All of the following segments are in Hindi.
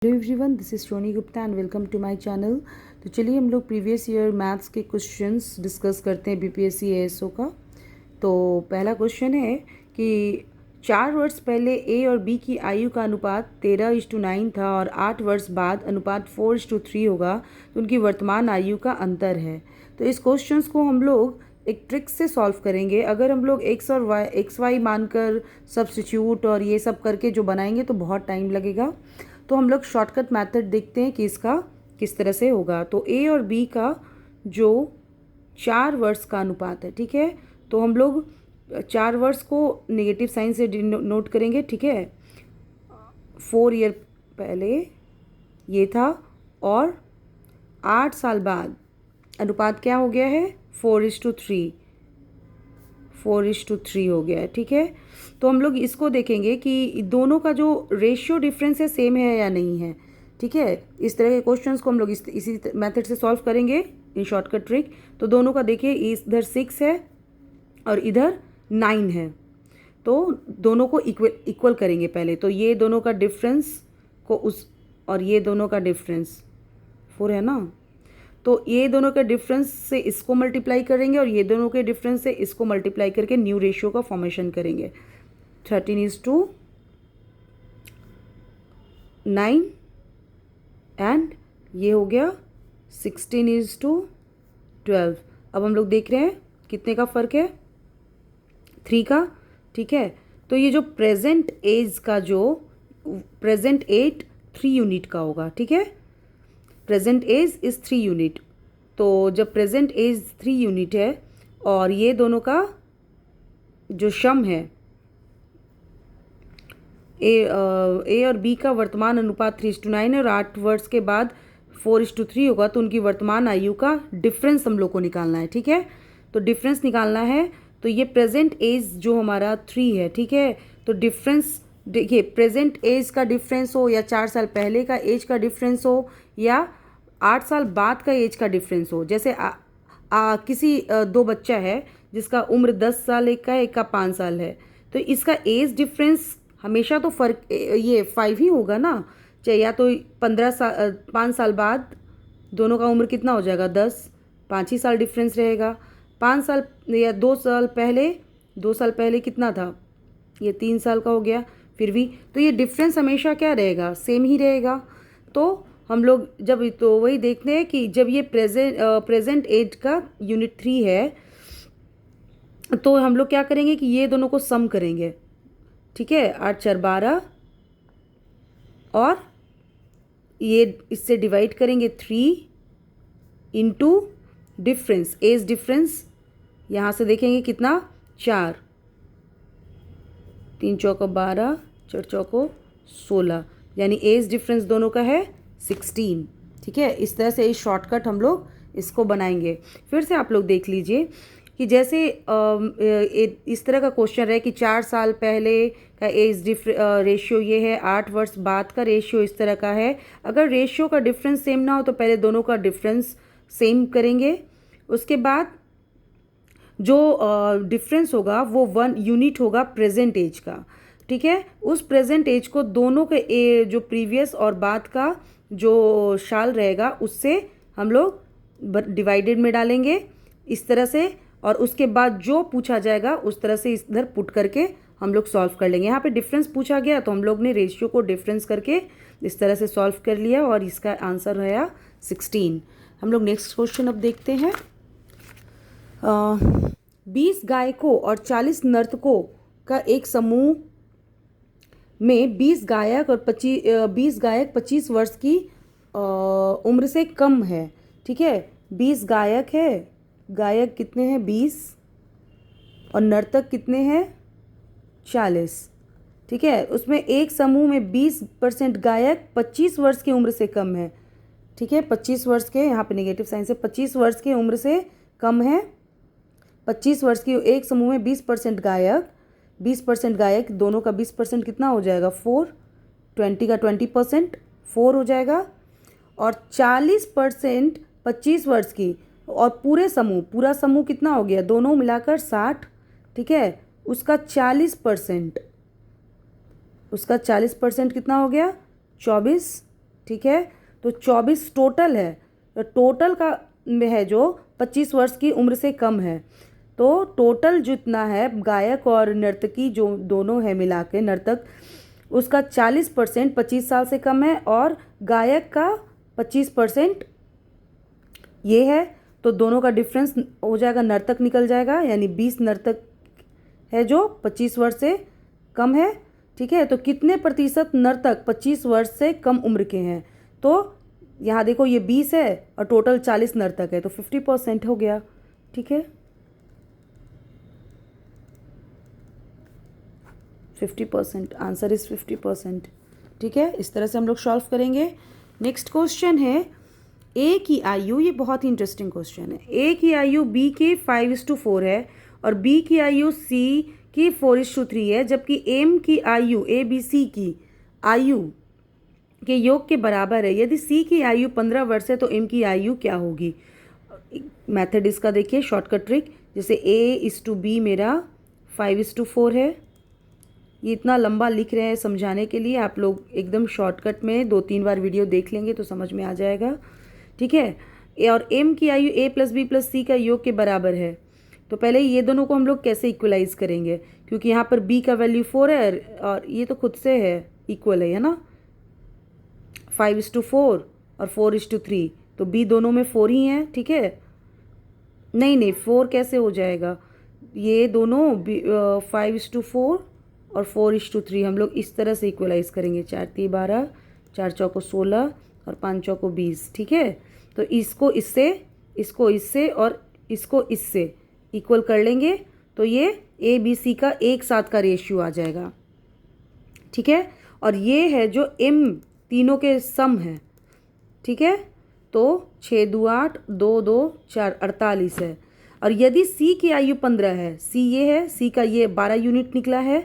Hello everyone, this is Shoni Gupta and welcome to my channel. तो चलिए हम लोग प्रीवियस ईयर मैथ्स के क्वेश्चंस डिस्कस करते हैं बीपीएससी एएसओ का। तो पहला क्वेश्चन है कि 4 वर्ष पहले ए और बी की आयु का अनुपात 13:9 था और 8 वर्ष बाद अनुपात 4:3 होगा, तो उनकी वर्तमान आयु का अंतर है। तो इस क्वेश्चंस को हम लोग एक ट्रिक से सॉल्व करेंगे। अगर हम लोग एक्स और वाई एक्स वाई मानकर सब्स्टिट्यूट और ये सब करके जो बनाएंगे तो बहुत टाइम लगेगा। तो हम लोग शॉर्टकट मेथड देखते हैं कि इसका किस तरह से होगा। तो ए और बी का जो 4 वर्ष का अनुपात है, ठीक है, तो हम लोग 4 वर्ष को नेगेटिव साइन से नोट करेंगे, ठीक है। 4 ईयर पहले ये था और 8 साल बाद अनुपात क्या हो गया है, 4:3 हो गया है, ठीक है। तो हम लोग इसको देखेंगे कि दोनों का जो रेशियो डिफरेंस है सेम है या नहीं है, ठीक है। इस तरह के क्वेश्चंस को हम लोग इसी मेथड से सॉल्व करेंगे इन शॉर्टकट ट्रिक। तो दोनों का देखिए, इधर 6 है और इधर 9 है, तो दोनों को इक्वल करेंगे पहले। तो ये दोनों का डिफरेंस को उस और ये दोनों का डिफरेंस 4 है ना, तो ये दोनों के डिफरेंस से इसको मल्टीप्लाई करेंगे और ये दोनों के डिफरेंस से इसको मल्टीप्लाई करके न्यू रेशियो का फॉर्मेशन करेंगे। 13:9 एंड ये हो गया 16:12। अब हम लोग देख रहे हैं कितने का फ़र्क है, 3 का, ठीक है। तो ये जो प्रेजेंट एज का जो प्रेजेंट एज 3 यूनिट का होगा, ठीक है। Present age is 3 unit. तो जब प्रेजेंट एज 3 यूनिट है और ये दोनों का जो सम है ए और बी का वर्तमान अनुपात 3:9 है और 8 वर्ष के बाद 4:3 होगा, तो उनकी वर्तमान आयु का डिफरेंस हम लोग को निकालना है, ठीक है। तो डिफरेंस निकालना है, तो ये प्रेजेंट एज जो हमारा 3 है, ठीक है। तो डिफरेंस देखिए, प्रेजेंट एज का डिफरेंस हो या 4 साल पहले का एज का डिफरेंस हो या 8 साल बाद का एज का डिफरेंस हो। जैसे किसी दो बच्चा है जिसका उम्र 10 साल, एक का 5 साल है, तो इसका एज डिफरेंस हमेशा तो फर्क ये 5 ही होगा ना। चाहे या तो 5 साल बाद दोनों का उम्र कितना हो जाएगा, 10, 5 ही साल डिफरेंस रहेगा। 5 साल या 2 साल पहले कितना था, ये 3 साल का हो गया। फिर भी तो ये डिफरेंस हमेशा क्या रहेगा, सेम ही रहेगा। तो हम लोग जब तो वही देखते हैं कि जब ये प्रेजेंट एज का यूनिट 3 है, तो हम लोग क्या करेंगे कि ये दोनों को सम करेंगे, ठीक है। 8 4 12 और ये इससे डिवाइड करेंगे 3 इंटू डिफरेंस, एज डिफरेंस यहाँ से देखेंगे कितना, 4, 3 चौको 12, 4 चौको 16, यानी एज डिफरेंस दोनों का है 16, ठीक है। इस तरह से इस शॉर्टकट हम लोग इसको बनाएंगे। फिर से आप लोग देख लीजिए कि जैसे इस तरह का क्वेश्चन रहे कि 4 साल पहले का एज रेशियो ये है, 8 वर्ष बाद का रेशियो इस तरह का है। अगर रेशियो का डिफरेंस सेम ना हो तो पहले दोनों का डिफरेंस सेम करेंगे, उसके बाद जो डिफरेंस होगा वो 1 यूनिट होगा प्रेजेंट एज का, ठीक है। उस प्रेजेंट एज को दोनों के जो प्रीवियस और बाद का जो साल रहेगा उससे हम लोग डिवाइडेड में डालेंगे इस तरह से, और उसके बाद जो पूछा जाएगा उस तरह से इधर पुट करके हम लोग सॉल्व कर लेंगे। यहाँ पे डिफरेंस पूछा गया तो हम लोग ने रेशियो को डिफरेंस करके इस तरह से सॉल्व कर लिया और इसका आंसर है 16। हम लोग नेक्स्ट क्वेश्चन अब देखते हैं। 20 गायकों और 40 नर्तकों का एक समूह में 20 गायक 25 वर्ष की उम्र से कम है, ठीक है। 20 गायक है, गायक कितने हैं, 20, और नर्तक कितने हैं, 40, ठीक है। उसमें एक समूह में 20% गायक 25 वर्ष की उम्र से कम है, ठीक है। 25 वर्ष के, यहाँ पे नेगेटिव साइन से 25 वर्ष की उम्र से कम है। 25 वर्ष की एक समूह में 20% गायक दोनों का 20% कितना हो जाएगा, 4, 20 का 20% 4 हो जाएगा। और 40% 25 वर्ष की, और पूरा समूह कितना हो गया, दोनों मिलाकर 60, ठीक है। उसका 40% कितना हो गया, 24 ठीक है। तो 24 टोटल है, तो टोटल का में है जो 25 वर्ष की उम्र से कम है। तो टोटल जितना है गायक और नर्तकी जो दोनों है मिला के नर्तक, उसका 40% 25 साल से कम है और गायक का 25% ये है। तो दोनों का डिफरेंस हो जाएगा, नर्तक निकल जाएगा, यानी 20 नर्तक है जो 25 वर्ष से कम है, ठीक है। तो कितने प्रतिशत नर्तक 25 वर्ष से कम उम्र के हैं? तो यहाँ देखो ये 20 है और टोटल 40 नर्तक है, तो 50% हो गया, ठीक है। 50%, आंसर इज 50%, ठीक है। इस तरह से हम लोग सॉल्व करेंगे। नेक्स्ट क्वेश्चन है, ए की आयु, ये बहुत ही इंटरेस्टिंग क्वेश्चन है। ए की आयु बी के 5:4 है और बी की आयु सी की 4:3 है, जबकि एम की आयु ए बी सी की आयु के योग के बराबर है। यदि सी की आयु 15 वर्ष है तो एम की आयु क्या होगी? मेथड इसका देखिए, शॉर्टकट ट्रिक, जैसे A:B मेरा 5:4 है। ये इतना लंबा लिख रहे हैं समझाने के लिए, आप लोग एकदम शॉर्टकट में 2-3 बार वीडियो देख लेंगे तो समझ में आ जाएगा, ठीक है। और एम की आयु A + B + C का योग के बराबर है। तो पहले ये दोनों को हम लोग कैसे इक्वलाइज करेंगे, क्योंकि यहाँ पर B का वैल्यू 4 है और ये तो खुद से है, इक्वल है ना, 5:4 और 4:3, तो B दोनों में 4 ही हैं, ठीक है। नहीं 4 कैसे हो जाएगा, ये दोनों 5:4 और 4:3 हम लोग इस तरह से इक्वलाइज करेंगे, 4×3 = 12, 4×4 = 16 और 5×4 = 20, ठीक है। तो इसको इससे, इसको इससे और इसको इससे इक्वल कर लेंगे तो ये ए बी सी का एक साथ का रेशियो आ जाएगा, ठीक है। और ये है जो एम तीनों के सम है, ठीक है। तो 6×2 = 8, 2×2 = 4, 48 है। और यदि सी की आयु 15 है, सी ये है, सी का ये 12 यूनिट निकला है,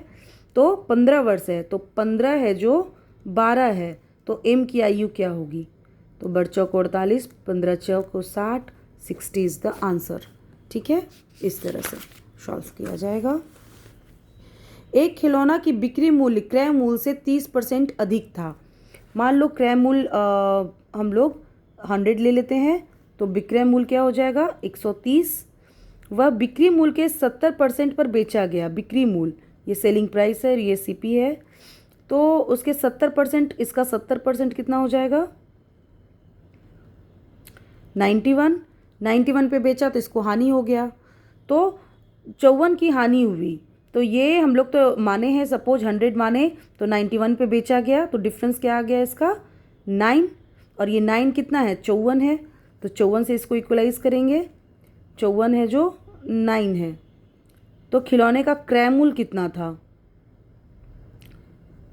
तो 15 वर्ष है, तो 15 है जो 12 है, तो एम की आयु क्या होगी? तो बड़ चौक 48, 15×4 = 60, 60 इज़ द आंसर, ठीक है। इस तरह से सॉल्व किया जाएगा। एक खिलौना की बिक्री मूल्य क्रय मूल्य से 30% अधिक था। मान लो क्रय मूल्य हम लोग 100 ले लेते हैं, तो विक्रय मूल्य क्या हो जाएगा? 130। वह बिक्री मूल्य के 70% पर बेचा गया। बिक्री मूल्य, ये सेलिंग प्राइस है, ये सीपी है, तो उसके 70%, इसका 70% कितना हो जाएगा? 91 पे बेचा तो इसको हानि हो गया, तो 54 की हानि हुई। तो ये हम लोग तो माने हैं, सपोज 100 माने, तो 91 पे बेचा गया, तो डिफरेंस क्या आ गया इसका? 9, और ये 9 कितना है? 54 है, तो 54 से इसको इक्वलाइज करेंगे, 54 है जो 9 है। तो खिलौने का क्रय मूल्य कितना था?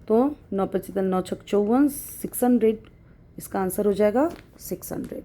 तो 9×5 = 9×6 = 54, 600, इसका आंसर हो जाएगा 600।